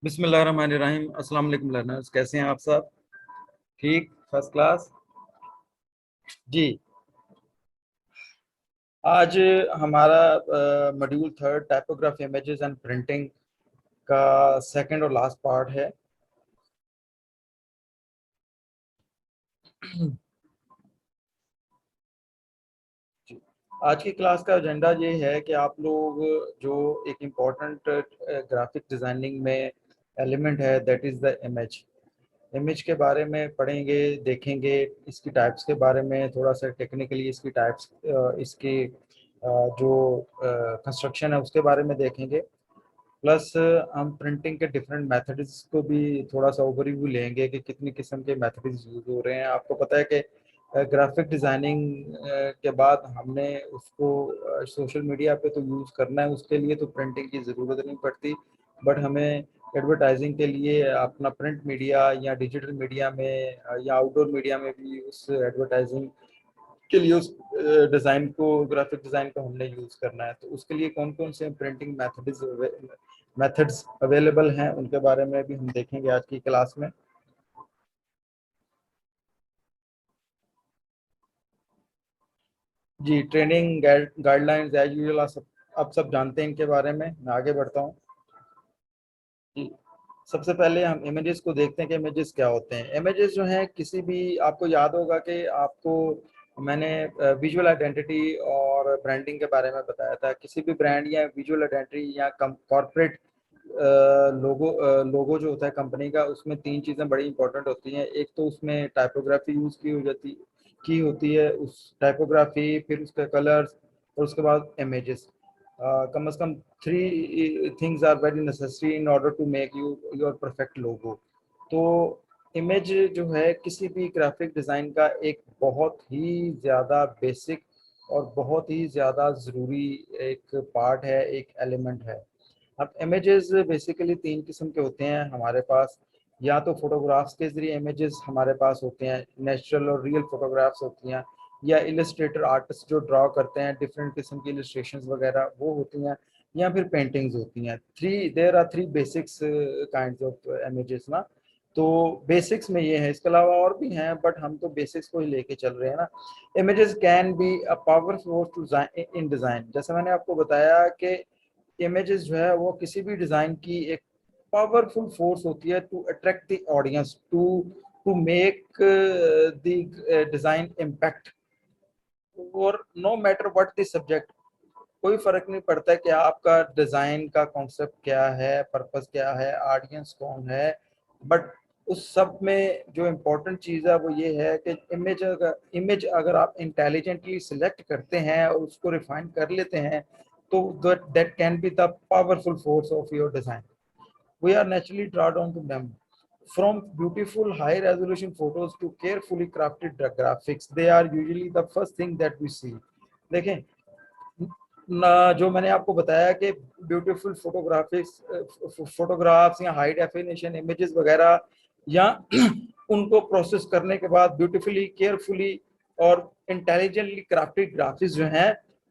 बिस्मिल्लाहिर्रहमानिर्रहीम। अस्सलाम वालेकुम लर्नर्स, कैसे हैं आप सब? ठीक, फर्स्ट क्लास जी। आज हमारा module third typography images and printing का सेकंड और लास्ट पार्ट है। आज की क्लास का एजेंडा ये है कि आप लोग जो एक इम्पॉर्टेंट ग्राफिक डिज़ाइनिंग में एलिमेंट है, दैट इज़ द इमेज के बारे में पढ़ेंगे, देखेंगे। इसकी टाइप्स के बारे में थोड़ा सा टेक्निकली इसकी टाइप्स, इसकी जो कंस्ट्रक्शन है उसके बारे में देखेंगे। प्लस हम प्रिंटिंग के डिफरेंट मेथड्स को भी थोड़ा सा ओवरव्यू लेंगे कि कितनी किस्म के मेथड्स यूज हो रहे हैं। आपको पता है कि ग्राफिक डिज़ाइनिंग के बाद हमने उसको सोशल मीडिया पे तो यूज़ करना है, उसके लिए तो प्रिंटिंग की ज़रूरत नहीं पड़ती। बट हमें एडवर्टाइजिंग के लिए अपना प्रिंट मीडिया या डिजिटल मीडिया में या आउटडोर मीडिया में भी उस एडवर्टाइजिंग के लिए उस डिज़ाइन को, ग्राफिक डिज़ाइन को हमने यूज़ करना है। तो उसके लिए कौन कौन से प्रिंटिंग मेथड्स अवेलेबल हैं उनके बारे में भी हम देखेंगे आज की क्लास में। जी, ट्रेनिंग गाइडलाइंस एज यूजुअल आप सब जानते हैं इनके बारे में। मैं आगे बढ़ता हूँ जी। सबसे पहले हम इमेजेस को देखते हैं कि इमेजेस क्या होते हैं। इमेजेस जो हैं, किसी भी, आपको याद होगा कि आपको मैंने विजुअल आइडेंटिटी और ब्रांडिंग के बारे में बताया था। किसी भी ब्रांड या विजुअल आइडेंटिटी या कॉर्पोरेट लोगो जो होता है कंपनी का, उसमें तीन चीज़ें बड़ी इंपॉर्टेंट होती हैं। एक तो उसमें टाइपोग्राफी यूज़ की होती है, उस टाइपोग्राफी, फिर उसके कलर्स और उसके बाद इमेजेस। कम से कम three things are very necessary in order to make your perfect logo. तो इमेज जो है किसी भी ग्राफिक डिज़ाइन का एक बहुत ही ज़्यादा बेसिक और बहुत ही ज़्यादा ज़रूरी एक पार्ट है, एक एलिमेंट है। अब इमेजेस बेसिकली तीन किस्म के होते हैं हमारे पास। या तो फोटोग्राफ्स के ज़रिए इमेजेस हमारे पास होते हैं, नेचुरल और रियल फोटोग्राफ्स होती हैं, या इलस्ट्रेटर आर्टिस्ट जो ड्रॉ करते हैं डिफरेंट किस्म की इलस्ट्रेशंस वगैरह, वो होती हैं, या फिर पेंटिंग्स होती हैं। There are three basics kinds of images ना। तो बेसिक्स में ये है, इसके अलावा और भी हैं बट हम तो बेसिक्स को ही लेके चल रहे हैं ना। Images can be a power source to in design. जैसे मैंने आपको बताया कि इमेजेस जो है वो किसी भी डिज़ाइन की एक पावरफुल फोर्स होती है to attract the audience, to to make the design impact. और no matter what the subject, कोई फर्क नहीं पड़ता कि आपका डिज़ाइन का कॉन्सेप्ट क्या है, पर्पस क्या है, ऑडियंस कौन है। बट उस सब में जो इम्पोर्टेंट चीज़ है वो ये है कि इमेज अगर आप इंटेलिजेंटली सिलेक्ट करते हैं और उसको रिफाइन कर लेते हैं, तो that can be the powerful force of your design. We are naturally drawn to them. From beautiful high resolution photos to carefully crafted graphics, they are usually the first thing that we see. देखें ना, जो मैंने आपको बताया कि beautiful photographs या high definition images वगैरह, या उनको प्रोसेस करने के बाद ब्यूटीफुली, केयरफुली और इंटेलिजेंटली क्राफ्टेड ग्राफिक्स जो हैं,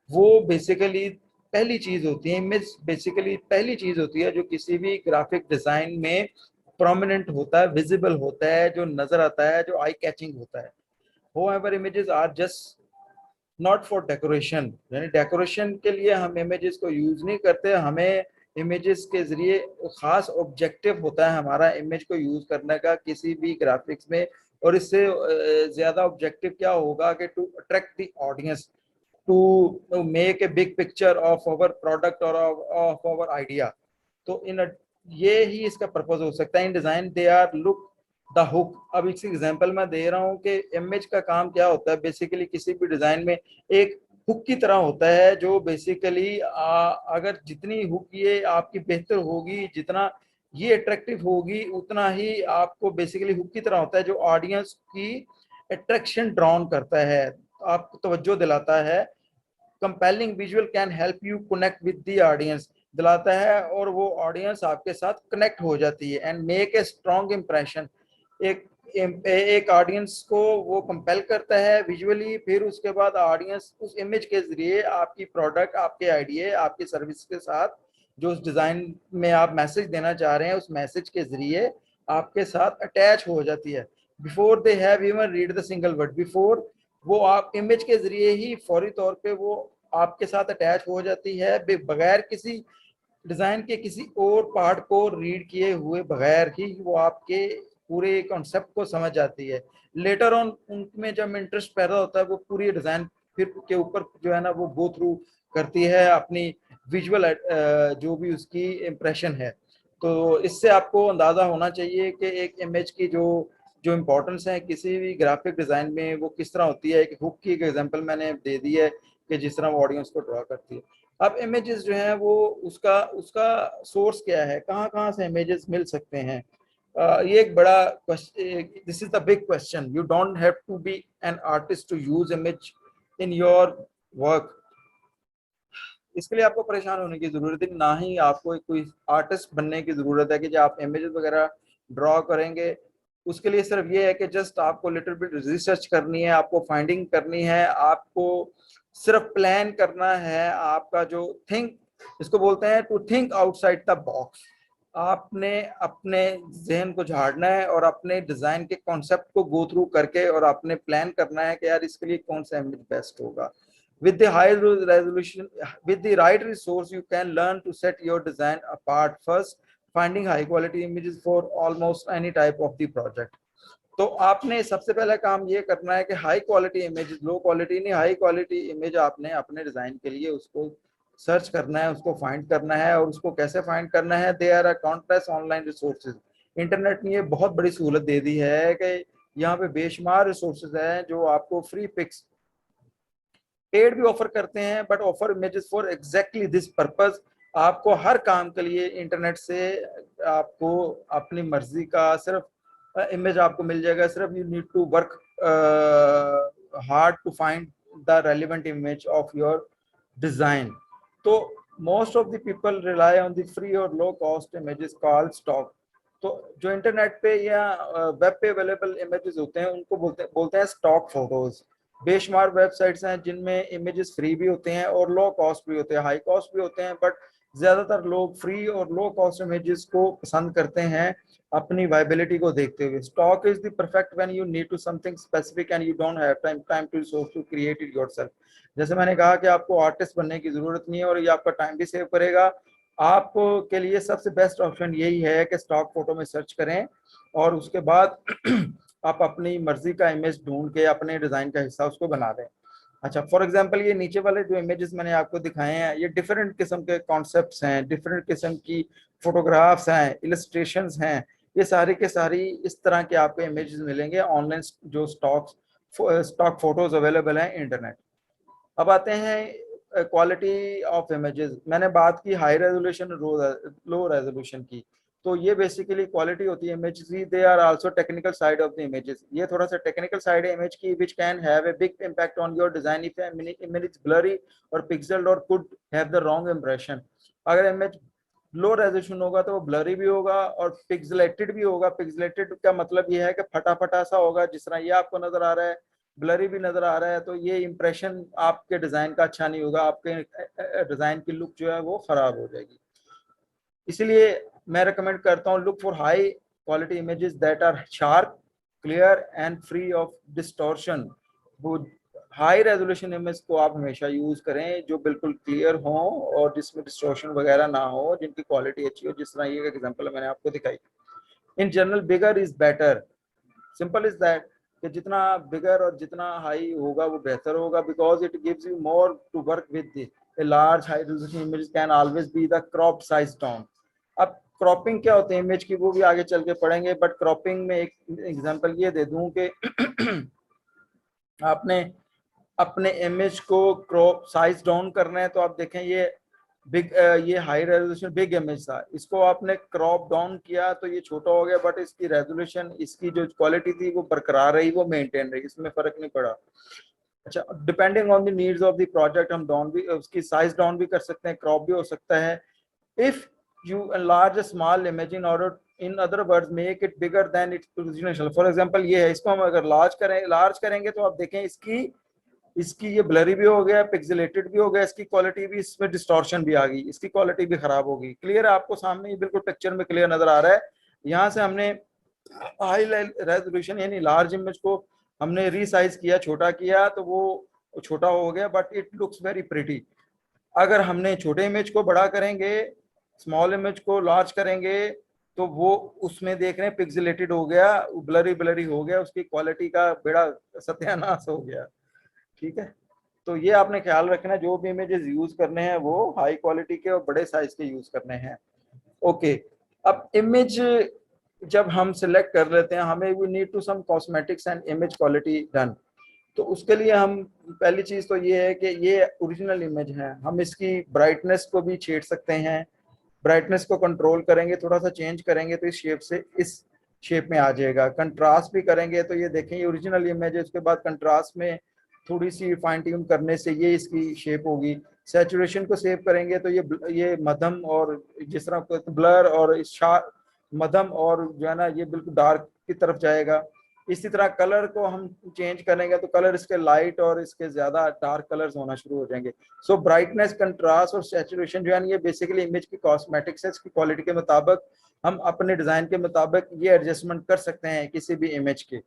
वो बेसिकली पहली चीज होती है। इमेज बेसिकली पहली चीज होती है जो किसी भी ग्राफिक डिजाइन में प्रोमिनेंट होता है, विजिबल होता है, जो नजर आता है, जो आई कैचिंग होता है। However, images are just not for decoration, यानी डेकोरेशन के लिए हम इमेजेस को यूज नहीं करते। हमें इमेजेस के जरिए खास ऑब्जेक्टिव होता है हमारा इमेज को यूज करने का किसी भी ग्राफिक्स में। और इससे ज्यादा ऑब्जेक्टिव क्या होगा कि to attract the audience, to make a big picture of our product और ऑफ आवर आइडिया। तो इन ये ही इसका पर्पज हो सकता है in design. They are look the hook. अब इस एग्जांपल मैं दे रहा हूँ कि इमेज का काम क्या होता है। बेसिकली किसी भी डिजाइन में एक हुक की तरह होता है, जो बेसिकली अगर जितनी हुक ये आपकी बेहतर होगी, जितना ये अट्रैक्टिव होगी, उतना ही आपको बेसिकली हुक की तरह होता है जो ऑडियंस की अट्रैक्शन ड्रॉन करता है, आपको तवज्जो दिलाता है। Compelling visual can help you connect with the audience, दिलाता है और वो ऑडियंस आपके साथ कनेक्ट हो जाती है। And make a strong impression, एक एक ऑडियंस को वो कंपेल करता है विजुअली। फिर उसके बाद ऑडियंस उस इमेज के जरिए आपकी प्रोडक्ट, आपके आइडिया, आपकी सर्विस के साथ जो उस डिजाइन में आप मैसेज देना चाह रहे हैं उस मैसेज के जरिए आपके साथ अटैच हो जाती है, before they have even read the single word, before वो आप इमेज के जरिए ही फौरी तौर पे वो आपके साथ अटैच हो जाती है, बगैर किसी डिजाइन के किसी और पार्ट को रीड किए हुए बगैर ही वो आपके पूरे कॉन्सेप्ट को समझ जाती है। लेटर ऑन उनमें जब इंटरेस्ट पैदा होता है वो पूरी डिजाइन फिर के ऊपर जो है ना वो गो थ्रू करती है अपनी विजुअल जो भी उसकी इम्प्रेशन है। तो इससे आपको अंदाजा होना चाहिए कि एक इमेज की जो जो इम्पोर्टेंस है किसी भी ग्राफिक डिजाइन में वो किस तरह होती है। एक हुक की एक एग्जांपल मैंने दे दी है कि जिस तरह वो ऑडियंस को ड्रॉ करती है। अब इमेजेस जो है वो उसका उसका सोर्स क्या है, कहाँ कहाँ से इमेजेस मिल सकते हैं। ये एक बड़ा this is the big question. You don't have to be an artist to use image in your work. इसके लिए आपको परेशान होने की जरूरत है ना, ही आपको कोई आर्टिस्ट बनने की जरूरत है कि जो आप इमेजेस वगैरह ड्रॉ करेंगे। उसके लिए सिर्फ ये है कि जस्ट आपको लिटिल बिट रिसर्च करनी है, आपको फाइंडिंग करनी है, आपको सिर्फ प्लान करना है। आपका जो थिंक इसको बोलते हैं to think outside the box. आपने अपने जहन को झाड़ना है और अपने डिजाइन के कॉन्सेप्ट को गो थ्रू करके और आपने प्लान करना है कि यार इसके लिए कौन सा इमेज बेस्ट होगा। with the high resolution, with the right resource, you can learn to set your design apart first, finding high quality images for almost any type of the project। तो आपने सबसे पहला काम ये करना है कि high quality image, low quality नहीं, हाई क्वालिटी इमेज आपने अपने डिजाइन के लिए उसको सर्च करना है, उसको फाइंड करना है। और उसको कैसे फाइंड करना है, they are a countless online resources. Internet ने ये बहुत बड़ी सहूलत दे दी है कि यहाँ पे बेशुमार रिसोर्सेज हैं जो आपको फ्री पिक्स पेड भी ऑफर करते हैं, but offer images for exactly this purpose. आपको हर काम के लिए इंटरनेट से आपको अपनी मर्जी का सिर्फ इमेज आपको मिल जाएगा। सिर्फ you need to work hard to find the relevant image of your design. तो most of the people rely on the free और low cost images called stock. तो जो इंटरनेट पे या वेब पे अवेलेबल इमेजेस होते हैं उनको बोलते हैं स्टॉक फोटोज। बेशुमार वेबसाइट्स हैं जिनमें इमेजेस फ्री भी होते हैं और लो कॉस्ट भी होते हैं, हाई कॉस्ट भी होते हैं, बट ज्यादातर लोग फ्री और लो कॉस्ट इमेजेस को पसंद करते हैं अपनी वायबिलिटी को देखते हुए। Stock is the perfect when you need to something specific and you don't have time to resource to create it yourself. जैसे मैंने कहा कि आपको आर्टिस्ट बनने की जरूरत नहीं है और ये आपका टाइम भी सेव करेगा। आपके लिए सबसे बेस्ट ऑप्शन यही है कि स्टॉक फोटो में सर्च करें और उसके बाद आप अपनी मर्जी का इमेज ढूंढ के अपने डिजाइन का हिस्सा उसको बना दें। अच्छा, फॉर एग्जांपल ये नीचे वाले जो इमेजेस मैंने आपको दिखाए हैं ये डिफरेंट किस्म के कॉन्सेप्ट्स हैं, डिफरेंट किस्म की फोटोग्राफ्स हैं, इलस्ट्रेशंस हैं। ये सारी के सारी इस तरह के आपको इमेजेस मिलेंगे ऑनलाइन जो स्टॉक फोटोज अवेलेबल हैं इंटरनेट। अब आते हैं क्वालिटी ऑफ इमेजेस। मैंने बात की हाई रेजोल्यूशन, लो रेजोल्यूशन की। तो ये बेसिकली क्वालिटी होती है इमेज की। They are also technical side of the images. ये थोड़ा सा टेक्निकल साइड है इमेज की, which can have a big impact on your design if image is blurry और पिक्सेल्ड और could have the wrong impression. अगर image low resolution होगा तो वो ब्लरी भी होगा और पिक्सलेटेड भी होगा। पिक्सलेटेड का मतलब ये है कि फटा फटा सा होगा, जिस तरह ये आपको नजर आ रहा है, ब्लरी भी नजर आ रहा है। तो ये इंप्रेशन आपके डिजाइन का अच्छा नहीं होगा, आपके डिजाइन की लुक जो है वो खराब हो जाएगी। इसलिए मैं रिकमेंड करता हूँ look for high quality images that are sharp, clear and free of distortion. वो हाई रेजोल्यूशन इमेज को आप हमेशा यूज करें जो बिल्कुल क्लियर हो और जिसमें डिस्टॉर्शन वगैरह ना हो, जिनकी क्वालिटी अच्छी हो, जिस तरह ये एग्जांपल मैंने आपको दिखाई। In general bigger is better, simple is that कि जितना बिगर और जितना हाई होगा वो बेहतर होगा, because it gives you more to work with. A large high resolution image can always be the crop size down। अब क्रॉपिंग क्या होते हैं इमेज की वो भी आगे चल के पढ़ेंगे, बट क्रॉपिंग में एक एग्जांपल ये दे दूं कि आपने अपने इमेज को क्रॉप साइज डाउन करना है। तो आप देखें ये ये हाई रेजोल्यूशन बिग इमेज था, इसको आपने क्रॉप डाउन किया तो ये छोटा हो गया, बट इसकी रेजोल्यूशन, इसकी जो क्वालिटी थी वो बरकरार रही, वो मेंटेन रही, इसमें फर्क नहीं पड़ा। अच्छा, depending on the needs of the project हम डाउन भी, उसकी साइज डाउन भी कर सकते हैं, क्रॉप भी हो सकता है। If you enlarge a small image in order, in other words make it bigger than its original। For example ये है, इसको हम अगर लार्ज करेंगे तो आप देखें इसकी इसकी ये ब्लरी भी हो गया, पिक्सेलेटेड भी हो गया, इसकी क्वालिटी भी, इसमें डिस्टॉर्शन भी आ गई, इसकी क्वालिटी भी खराब होगी। क्लियर है आपको सामने, ये बिल्कुल पिक्चर में क्लियर नजर आ रहा है। यहाँ से हमने हाई रेजोल्यूशन यानी लार्ज इमेज को हमने रीसाइज किया, छोटा किया, तो वो छोटा हो गया, but it looks very pretty. अगर हमने छोटे इमेज को बड़ा करेंगे, स्मॉल इमेज को लार्ज करेंगे, तो वो उसमें देख रहे हैं पिक्सेलेटेड हो गया, ब्लरी ब्लरी हो गया, उसकी क्वालिटी का बेड़ा सत्यानाश हो गया। ठीक है, तो ये आपने ख्याल रखना है, जो भी इमेजेस यूज करने हैं वो हाई क्वालिटी के और बड़े साइज के यूज करने हैं। ओके, अब इमेज जब हम सिलेक्ट कर लेते हैं, हमें we need to some cosmetics and image quality done. तो उसके लिए हम, पहली चीज तो ये है कि ये ओरिजिनल इमेज है, हम इसकी ब्राइटनेस को भी छेड़ सकते हैं। ब्राइटनेस को कंट्रोल करेंगे, थोड़ा सा चेंज करेंगे तो इस शेप से इस शेप में आ जाएगा। कंट्रास्ट भी करेंगे तो ये देखें, ये ओरिजिनल इमेज है, उसके बाद कंट्रास्ट में थोड़ी सी फाइन ट्यून करने से ये इसकी शेप होगी। सैचुरेशन को सेव करेंगे तो ये मध्यम, और जिस तरह ब्लर और मध्यम, और जो है ना ये बिल्कुल डार्क की तरफ जाएगा। इसी तरह कलर को हम चेंज करेंगे तो कलर इसके लाइट और इसके ज्यादा डार्क कलर्स होना शुरू हो जाएंगे। सो ब्राइटनेस, कंट्रास्ट और सैचुरेशन जो है ये बेसिकली इमेज की कॉस्मेटिक्स है। इसकी क्वालिटी के मुताबिक हम अपने डिजाइन के मुताबिक ये एडजस्टमेंट कर सकते हैं किसी भी इमेज के।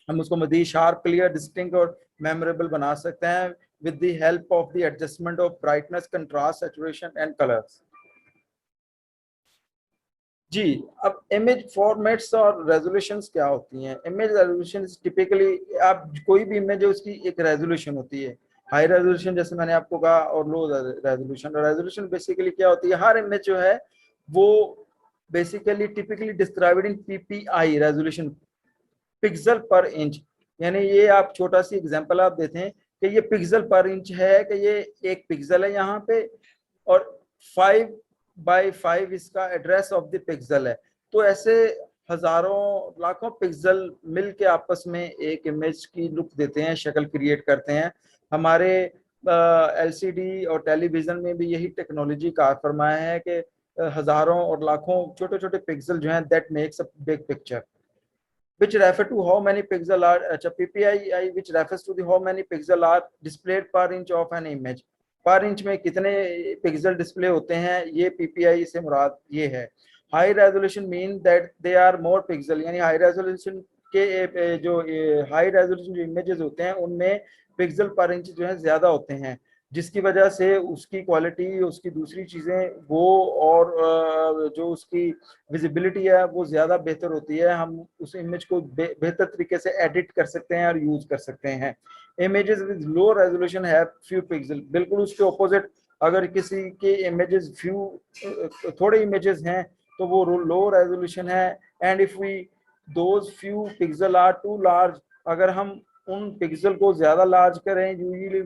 हम उसको मजीद शार्प, क्लियर, डिस्टिंक्ट और मेमोरेबल बना सकते हैं with the help of the adjustment of brightness, contrast, saturation and colours. जी, अब इमेज फॉर्मेट्स और रेजोल्यूशंस क्या होती हैं? इमेज रेजोल्यूशन टिपिकली, आप कोई भी इमेज है उसकी एक रेजोल्यूशन होती है, हाई रेजोल्यूशन जैसे मैंने आपको कहा, और लो रेजोल्यूशन। रेजोल्यूशन बेसिकली क्या होती है, हर इमेज जो है वो basically typically described in PPI resolution, pixel पर इंच। यानी ये आप छोटा सी एग्जांपल आप देते हैं कि ये पिक्सल पर इंच है, कि ये एक पिक्सल है यहाँ पे, और 5x5 इसका एड्रेस ऑफ द पिक्सल है। तो ऐसे हजारों लाखों पिक्सल मिल के आपस में एक इमेज की लुक देते हैं, शक्ल क्रिएट करते हैं। हमारे एलसीडी और टेलीविजन में भी यही टेक्नोलॉजी कार फरमाया है कि हजारों और लाखों छोटे छोटे पिक्सल जो हैं that makes a big picture, which refer to how many pixels are, अच्छा PPI which refers to the how many pixels are displayed per inch of an image। पर इंच में कितने पिक्सल डिस्प्ले होते हैं, ये PPI से मुराद ये है। High resolution mean that they are more pixel, यानी हाई रेजोल्यूशन के जो हाई रेजोल्यूशन जो इमेजेस होते हैं उनमें पिक्सल पर इंच जो है ज्यादा होते हैं, जिसकी वजह से उसकी क्वालिटी, उसकी दूसरी चीज़ें वो, और जो उसकी विजिबिलिटी है वो ज़्यादा बेहतर होती है। हम उस इमेज को बेहतर तरीके से एडिट कर सकते हैं और यूज़ कर सकते हैं। Images with low resolution have few pixel, बिल्कुल उसके ऑपोजिट, अगर किसी के इमेजेस थोड़े इमेजेस हैं तो वो लो रेजोल्यूशन है। And if we those few pixel are too large, अगर हम उन पिक्सल को ज्यादा लार्ज करें, usually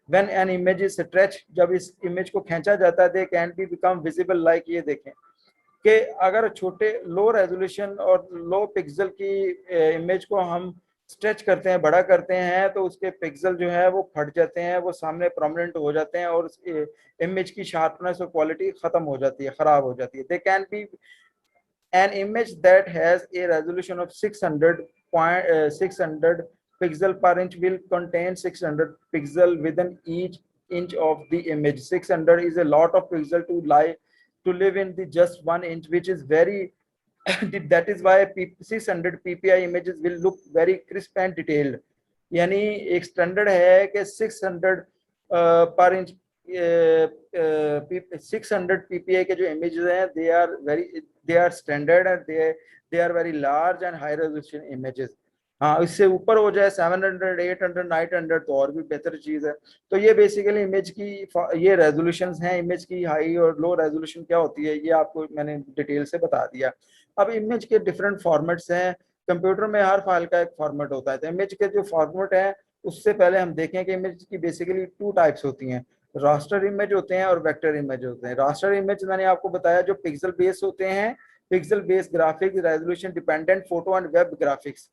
when an image is stretch, जब इस इमेज को खींचा जाता है, they can be become visible like, ये देखें कि अगर छोटे लो रेजोल्यूशन और लो पिक्सल की इमेज को हम स्ट्रेच करते हैं, बड़ा करते हैं, तो उसके पिक्सल जो है वो फट जाते हैं, वो सामने प्रोमिनेंट हो जाते हैं, और इमेज की शार्पनेस और क्वालिटी खत्म हो जाती है, खराब हो जाती है। They can B an image that has a resolution of 600 pixel per inch will contain 600 pixel within each inch of the image. 600 is a lot of pixel to live in the just 1 inch, which is very that is why 600 ppi images will look very crisp and detailed। यानी एक standard है कि 600 पर inch 600 ppi के जो images हैं they are standard and they are very large and high resolution images। हाँ, इससे ऊपर हो जाए 700, 800, 900 तो और भी बेहतर चीज है। तो ये बेसिकली इमेज की ये रेजोल्यूशंस हैं। इमेज की हाई और लो रेजोल्यूशन क्या होती है ये आपको मैंने डिटेल से बता दिया। अब इमेज के डिफरेंट फॉर्मेट्स हैं। कंप्यूटर में हर फाइल का एक फॉर्मेट होता है, तो इमेज के जो फॉर्मेट है उससे पहले हम देखें कि इमेज की बेसिकली 2 टाइप्स होती हैं, रास्टर इमेज होते हैं और वेक्टर इमेज होते हैं। रास्टर इमेज मैंने आपको बताया जो पिक्सल बेस होते हैं, pixel base graphics, resolution dependent photo and web graphics.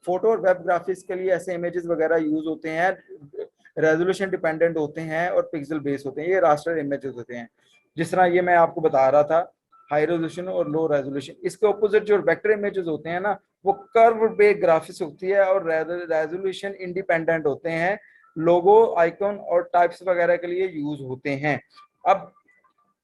Photo और वेब ग्राफिक्स के लिए ऐसे इमेजेस वगैरह यूज होते हैं, रेजोल्यूशन डिपेंडेंट होते हैं और पिक्सल बेस होते हैं, ये रास्टर इमेजेस होते हैं। जिस तरह ये मैं आपको बता रहा था, हाई रेजोल्यूशन और लो रेजोल्यूशन। इसके ऑपोजिट जो वेक्टर इमेजेस होते हैं ना, वो कर्व बेस्ड ग्राफिक्स होती है और रेजोल्यूशन इंडिपेंडेंट होते हैं, लोगो आइकॉन और टाइप्स वगैरह के लिए यूज होते हैं। अब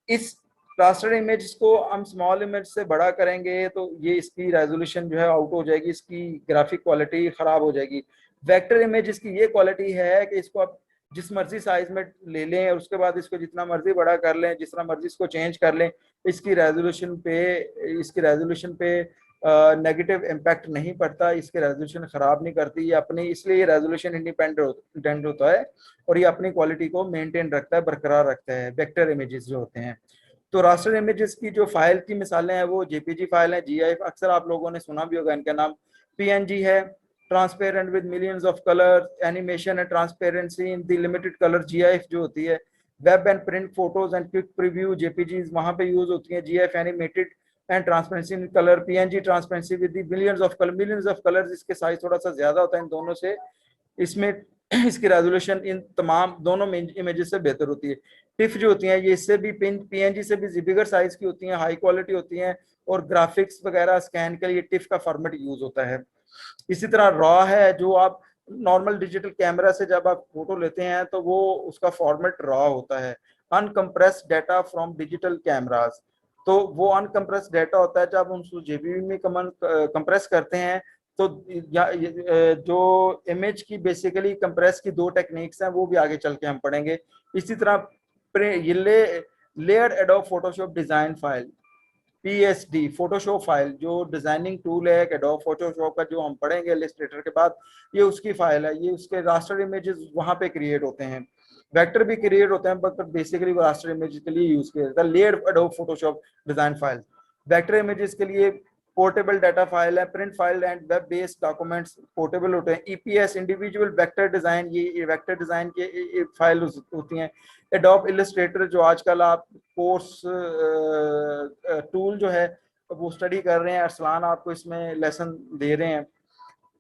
इस रास्टर इमेज को हम स्मॉल इमेज से बड़ा करेंगे तो ये इसकी रेजोल्यूशन जो है आउट हो जाएगी, इसकी ग्राफिक क्वालिटी खराब हो जाएगी। वेक्टर इमेज इसकी ये क्वालिटी है कि इसको आप जिस मर्जी साइज में ले लें और उसके बाद इसको जितना मर्जी बड़ा कर लें, जितना मर्जी इसको चेंज कर लें, इसकी रेजोल्यूशन पे नेगेटिव इम्पैक्ट नहीं पड़ता, इसके रेजोल्यूशन खराब नहीं करती ये अपनी, इसलिए ये रेजोल्यूशन इंडिपेंडेंट होता है और ये अपनी क्वालिटी को मेंटेन रखता है, बरकरार रखता है, वेक्टर इमेजेस जो होते हैं। तो रास्टर इमेजेस की जो फाइल की मिसालें हैं वो जेपीजी फाइल है, जीआईएफ अक्सर आप लोगों ने सुना भी होगा इनका नाम, पीएनजी है, transparent with millions of colour, animation and transparency in the limited colour, GIF जो होती है, web and print photos and quick preview JPG वहां पे यूज होती है, GIF animated and transparency in colour, PNG transparency with the millions of colours, इसके size थोड़ा सा ज्यादा होता है इन दोनों से, इसमें इसकी रेजोल्यूशन इन तमाम दोनों इमेजेस से बेहतर होती है। टिफ जो होती हैं ये इससे भी पीएनजी से भी बिगर साइज की होती हैं, हाई क्वालिटी होती हैं और ग्राफिक्स वगैरह स्कैन के लिए टिफ का फॉर्मेट यूज होता है। इसी तरह रॉ है, जो आप नॉर्मल डिजिटल कैमरा से जब आप फोटो लेते हैं तो वो उसका फॉर्मेट रॉ होता है। Uncompressed data from digital cameras, तो वो अनकम्प्रेस्ड डाटा होता है जब हम उसको जेबीबी में कंप्रेस करते हैं तो जो इमेज की बेसिकली कंप्रेस की दो टेक्निक्स हैं वो भी आगे चल के हम पढ़ेंगे। इसी तरह ये layered adobe Photoshop design file, PSD Photoshop file जो डिजाइनिंग टूल है एडोब फोटोशॉप का, जो हम पढ़ेंगे इलस्ट्रेटर के बाद, ये उसकी फाइल है, ये उसके रास्टर इमेजेस वहां पे क्रिएट होते हैं, वेक्टर भी क्रिएट होते हैं बट बेसिकली वो रास्टर इमेजेस के लिए यूज किया जाता है। Layered adobe Photoshop design file, vector images के लिए पोर्टेबल डाटा फाइल है, print file and web based documents portable होते हैं। ईपीएस इंडिविजुअल वेक्टर डिजाइन, ये वेक्टर डिजाइन के फाइल होती हैं। एडोब इलस्ट्रेटर जो आजकल आप कोर्स टूल जो है वो स्टडी कर रहे हैं, अरसलान आपको इसमें लेसन दे रहे हैं।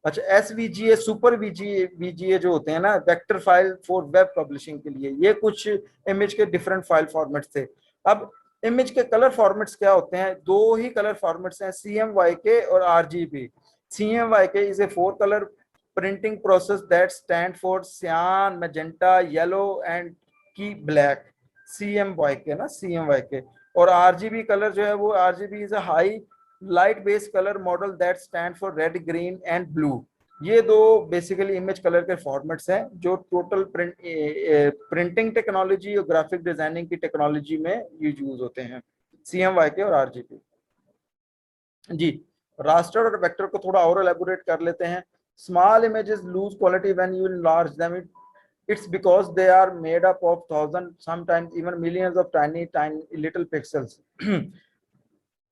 अच्छा, एसवीजीए सुपर वीजीए जो होते हैं ना, vector file for web publishing के लिए, ये कुछ इमेज के डिफरेंट फाइल फॉर्मेट्स थे। अब इमेज के कलर फॉर्मेट्स क्या होते हैं, दो ही कलर फॉर्मेट्स हैं, CMYK और RGB। CMYK is a 4 colour printing process that stand for सियान, मैजेंटा, येलो एंड की ब्लैक, CMYK ना, CMYK। और RGB कलर जो है वो RGB is a high light based colour model that stand for red, green and blue. ये दो basically image colour के फॉर्मेट्स हैं जो टोटल प्रिंटिंग टेक्नोलॉजी और ग्राफिक डिजाइनिंग की टेक्नोलॉजी में यूज होते हैं, CMYK और RGB। जी, रास्टर और वेक्टर को थोड़ा और एलेबोरेट कर लेते हैं। Small images lose quality when you enlarge them, it's because they are made up of thousands, sometimes even millions of tiny little pixels.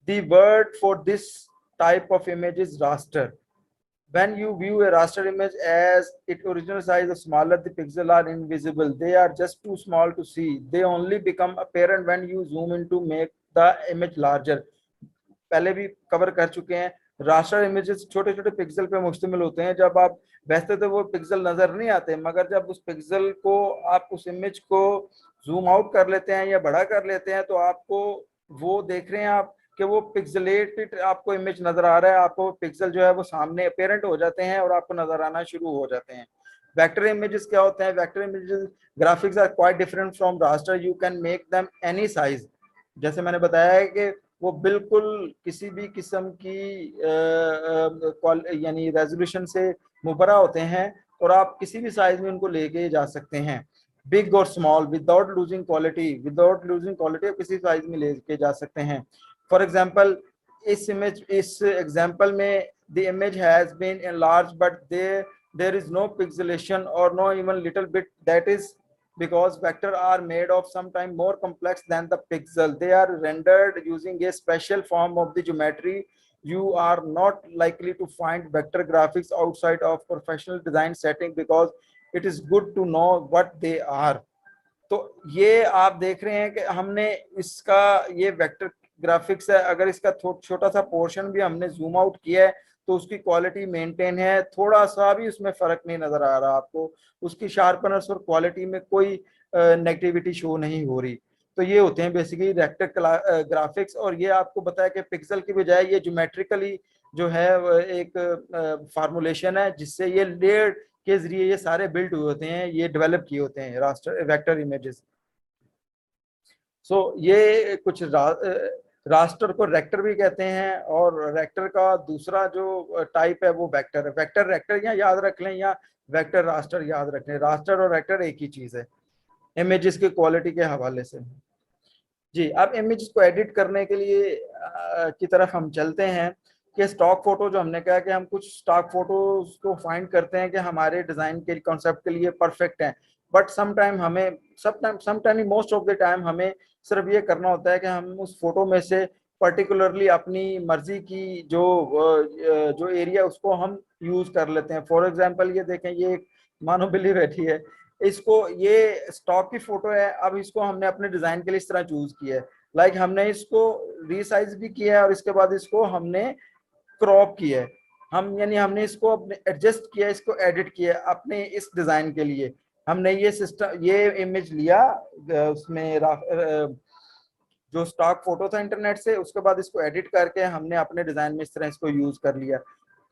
The word for this type of image is raster. When you view a raster image as its original size or smaller, the pixels are invisible. They are just too small to see. They only become apparent when you zoom in to make the image larger. पहले भी cover कर चुके हैं, raster images छोटे छोटे pixel पे मुश्तमिल होते हैं। जब आप वैसे तो वो पिक्सल नजर नहीं आते, मगर जब उस पिक्सल को आप उस इमेज को जूम आउट कर लेते हैं या बड़ा कर लेते हैं तो आपको वो देख रहे हैं आप कि वो पिक्सलेटेड आपको इमेज नजर आ रहा है, आपको पिक्सल जो है वो सामने अपेरेंट हो जाते हैं और आपको नजर आना शुरू हो जाते हैं। वेक्टर इमेजेस क्या होते हैं, vector images graphics are quite different from raster, you can make them any size. जैसे मैंने बताया है कि वो बिल्कुल किसी भी किस्म की यानी रेजोल्यूशन से मुबरा होते हैं और आप किसी भी साइज में उनको लेके जा सकते हैं, बिग और स्मॉल, विदाउट लूजिंग क्वालिटी किसी साइज में लेके जा सकते हैं। फॉर एग्जांपल इस एग्जांपल में the image has been enlarge but there is no pixelation or no even little bit, that is because vector are made of sometimes more complex than the pixel. They are rendered using a special form of the geometry. You are not likely to find vector graphics outside of professional design setting because it is good to know what they are. तो ये आप देख रहे हैं कि हमने इसका ये वेक्टर ग्राफिक्स है, अगर इसका छोटा सा पोर्शन भी हमने जूम आउट किया है तो उसकी क्वालिटी मेंटेन है, थोड़ा सा भी उसमें फर्क नहीं नजर आ रहा आपको, उसकी शार्पनेस और क्वालिटी में कोई नेगेटिविटी शो नहीं हो रही। तो ये होते हैं बेसिकली वेक्टर ग्राफिक्स। और ये आपको बताया कि पिक्सल की बजाय ये ज्योमेट्रिकली जो है वो एक फार्मूलेशन है जिससे ये लेयर के जरिए ये सारे बिल्ड हुए होते हैं, ये डेवलप किए होते हैं रास्टर वेक्टर इमेजेस। सो ये कुछ रास्टर को रेक्टर भी कहते हैं, और रेक्टर का दूसरा जो टाइप है वो वेक्टर है। वेक्टर रेक्टर या याद रख लें या वेक्टर रास्टर याद रख लें, रास्टर और वेक्टर एक ही चीज है इमेजेस की क्वालिटी के हवाले से। जी, अब इमेज को एडिट करने के लिए की तरफ हम चलते हैं कि स्टॉक फोटो, जो हमने कहा कि हम कुछ स्टॉक फोटोज को फाइंड करते हैं कि हमारे डिजाइन के कॉन्सेप्ट के लिए परफेक्ट हैं, बट समटाइम हमें sometime most of the time हमें सिर्फ ये करना होता है कि हम उस फोटो में से पर्टिकुलरली अपनी मर्जी की जो एरिया उसको हम यूज कर लेते हैं। फॉर एग्जांपल ये देखें, ये एक मानो बिल्ली बैठी है, इसको, ये स्टॉक की फोटो है, अब इसको हमने अपने डिजाइन के लिए इस तरह चूज किया है। लाइक हमने इसको रीसाइज भी किया है और इसके बाद इसको हमने क्रॉप किया है, हम यानी हमने इसको अपने एडजस्ट किया, इसको एडिट किया अपने इस डिजाइन के लिए। हमने ये सिस्टम, ये इमेज लिया उसमें जो स्टॉक फोटो था इंटरनेट से, उसके बाद इसको एडिट करके हमने अपने डिजाइन में इस तरह इसको यूज कर लिया।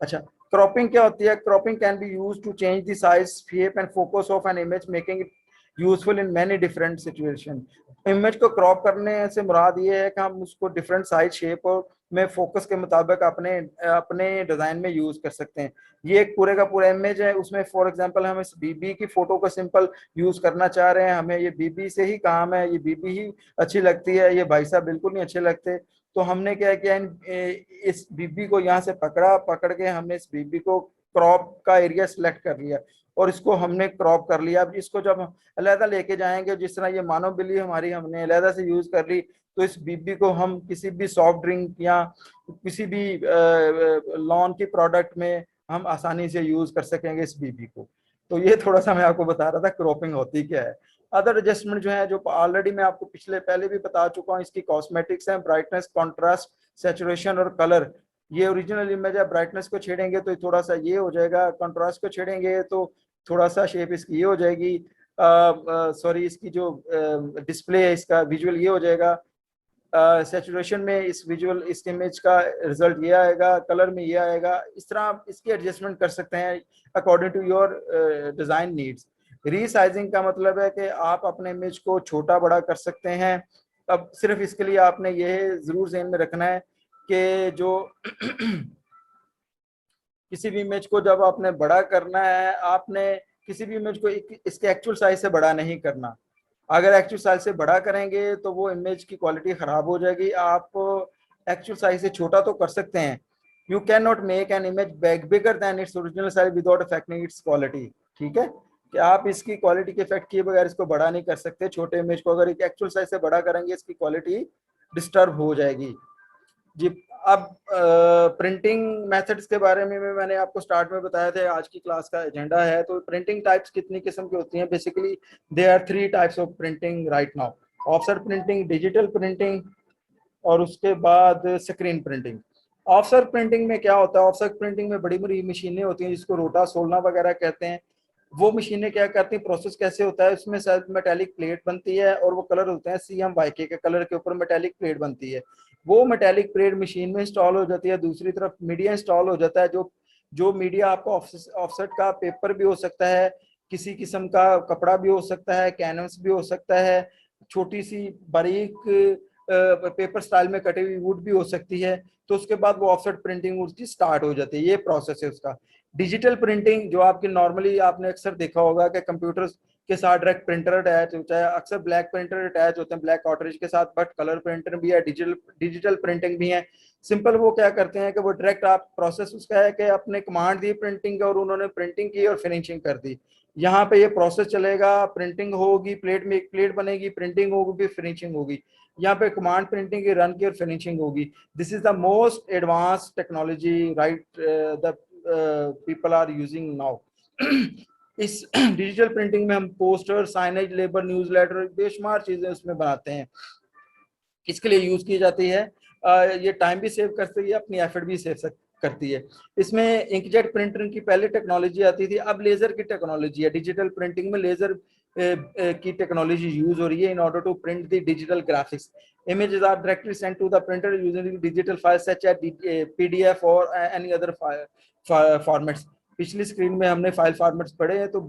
अच्छा, क्रॉपिंग क्या होती है? Cropping can be used to change the size, shape and focus of an image, making it useful in many different situation. Image को क्रॉप करने से मुराद ये है कि हम उसको डिफरेंट साइज, शेप और में फोकस के मुताबिक अपने अपने डिजाइन में यूज कर सकते हैं। ये एक पूरे का पूरा इमेज है, उसमें फॉर एग्जांपल हम इस बीबी की फोटो को सिंपल यूज करना चाह रहे हैं, हमें ये बीबी से ही काम है, ये बीबी ही अच्छी लगती है, ये भाई साहब बिल्कुल नहीं अच्छे लगते। तो हमने क्या किया, इस बीबी को यहाँ से पकड़ के हमने इस बीबी को क्रॉप का एरिया सिलेक्ट कर लिया और इसको हमने क्रॉप कर लिया। अब इसको जब अलहदा लेके जाएंगे, जिस तरह ये मानव बिल्ली हमारी हमने अलहदा से यूज कर ली, तो इस बीबी को हम किसी भी सॉफ्ट ड्रिंक या किसी भी लॉन की प्रोडक्ट में हम आसानी से यूज कर सकेंगे इस बीबी को। तो ये थोड़ा सा मैं आपको बता रहा था क्रॉपिंग होती क्या है। अदर एडजस्टमेंट जो है, जो ऑलरेडी मैं आपको पहले भी बता चुका हूँ, इसकी कॉस्मेटिक्स हैं, ब्राइटनेस, कॉन्ट्रास्ट, सैचुरेशन और कलर। ये ओरिजिनल इमेज है, ब्राइटनेस को छेड़ेंगे तो थोड़ा सा ये हो जाएगा, कॉन्ट्रास्ट को छेड़ेंगे तो थोड़ा सा शेप इसकी ये हो जाएगी, सॉरी इसकी जो डिस्प्ले है इसका विजुअल ये हो जाएगा, सैचुरेशन में इस इमेज का रिजल्ट ये आएगा, कलर में ये आएगा। इस तरह आप इसकी एडजस्टमेंट कर सकते हैं according to your design needs. Resizing का मतलब है कि आप अपने इमेज को छोटा बड़ा कर सकते हैं। अब सिर्फ इसके लिए आपने ये जरूर ध्यान में रखना है कि जो किसी भी इमेज को जब आपने बड़ा करना है, आपने किसी भी इमेज को इसके एक्चुअल साइज से बड़ा नहीं करना। अगर एक्चुअल साइज से बड़ा करेंगे तो वो इमेज की क्वालिटी खराब हो जाएगी। आप एक्चुअल साइज से छोटा तो कर सकते हैं, you can not make an image bigger than its original size without affecting it's quality. ठीक है, कि आप इसकी क्वालिटी के इफेक्ट किए बगैर इसको बड़ा नहीं कर सकते। छोटे इमेज को अगर एक एक्चुअल साइज से बड़ा करेंगे, इसकी क्वालिटी डिस्टर्ब हो जाएगी। जी, अब प्रिंटिंग मेथड्स के बारे में मैंने आपको स्टार्ट में बताया था, आज की क्लास का एजेंडा है। तो प्रिंटिंग टाइप्स कितनी किस्म की होती हैं? Basically there are 3 types of printing right now, offset printing, digital printing और उसके बाद स्क्रीन प्रिंटिंग। ऑफसेट प्रिंटिंग में क्या होता है? ऑफसेट प्रिंटिंग में बड़ी बड़ी मशीनें होती हैं जिसको रोटा सोलना वगैरह कहते हैं। वो मशीनें क्या करती हैं, प्रोसेस कैसे होता है, उसमें शायद मेटेलिक प्लेट बनती है और वो कलर होते हैं CMYK के कलर के ऊपर मेटेलिक प्लेट बनती है। वो मेटेलिक प्लेट मशीन में इंस्टॉल हो जाती है। दूसरी तरफ मीडिया इंस्टॉल हो जाता है, जो मीडिया आपको ऑफसेट का पेपर भी हो सकता है, किसी किस्म का कपड़ा भी हो सकता है, कैनवस भी हो सकता है, छोटी सी बारीक पेपर स्टाइल में कटी हुई वुड भी हो सकती है। तो उसके बाद वो ऑफसेट प्रिंटिंग उसकी स्टार्ट हो जाती है। ये प्रोसेस है उसका। डिजिटल प्रिंटिंग जो आपकी नॉर्मली आपने अक्सर देखा होगा कि कंप्यूटर के साथ डायरेक्ट प्रिंटर अटैच होता है, अक्सर ब्लैक प्रिंटर अटैच होते हैं ब्लैक कार्ट्रिज के साथ, बट कलर प्रिंटर भी है, डिजिटल प्रिंटिंग भी है। सिंपल वो क्या करते हैं कि वो डायरेक्ट आप प्रोसेस उसका है कि अपने कमांड दी प्रिंटिंग और उन्होंने प्रिंटिंग की और फिनिशिंग कर दी। यहाँ पे ये प्रोसेस चलेगा, प्रिंटिंग होगी, प्लेट में एक प्लेट बनेगी, प्रिंटिंग होगी, फिनिशिंग होगी। यहाँ पे कमांड प्रिंटिंग की रन की और फिनिशिंग होगी। This is the most advance technology right the people are using now. इस डिजिटल प्रिंटिंग में हम पोस्टर, साइनेज, लेबर, न्यूज़लेटर, बेशुमार चीजें उसमें बनाते हैं। इसके लिए यूज की जाती है। ये टाइम भी सेव करती है, अपनी एफर्ट भी सेव करती है। इसमें इंकजेट प्रिंटर की पहले टेक्नोलॉजी आती थी, अब लेजर की टेक्नोलॉजी है। डिजिटल प्रिंटिंग में लेजर की टेक्नोलॉजी यूज हो रही है in order to print the digital graphics. Images are directly sent to the printer using the digital files such as PDF or any other formats। पिछली screen में हमने file formats पढ़े हैं, तो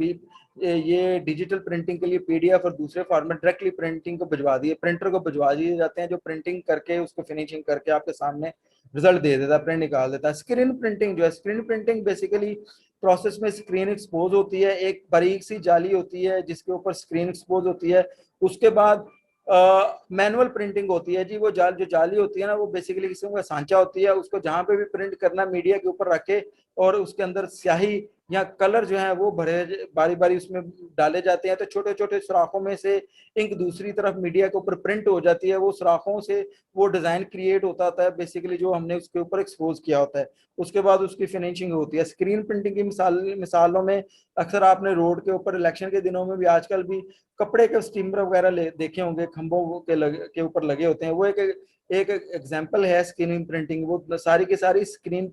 ये डिजिटल प्रिंटिंग के लिए पीडीएफ और दूसरे फॉर्मेट डायरेक्टली प्रिंटिंग को भिजवा दिए, प्रिंटर को भिजवा दिए जाते हैं, जो प्रिंटिंग करके उसको फिनिशिंग करके आपके सामने रिजल्ट दे देता है, प्रिंट निकाल देता है। स्क्रीन प्रिंटिंग जो है, स्क्रीन प्रिंटिंग बेसिकली प्रोसेस में स्क्रीन एक्सपोज होती है, एक बारीक सी जाली होती है जिसके ऊपर स्क्रीन एक्सपोज होती है। उसके बाद मैनुअल प्रिंटिंग होती है जी। वो जो जाली होती है ना, वो बेसिकली किस्म का सांचा होती है, उसको जहां पे भी प्रिंट करना मीडिया के ऊपर रखे और उसके अंदर स्याही या कलर जो है वो भरे बारी बारी उसमें डाले जाते हैं, तो छोटे छोटे सुराखों में से इंक दूसरी तरफ मीडिया के ऊपर प्रिंट हो जाती है। वो सुराखों से वो डिजाइन क्रिएट होता है बेसिकली, जो हमने उसके ऊपर एक्सपोज किया होता है। उसके बाद उसकी फिनिशिंग होती है। स्क्रीन प्रिंटिंग की मिसालों में अक्सर आपने रोड के ऊपर इलेक्शन के दिनों में भी आजकल भी कपड़े के स्टीमर वगैरह देखे होंगे, खंभों के ऊपर लगे होते हैं। वो एक एग्जाम्पल है स्क्रीन प्रिंटिंग। वो सारी की सारी स्क्रीन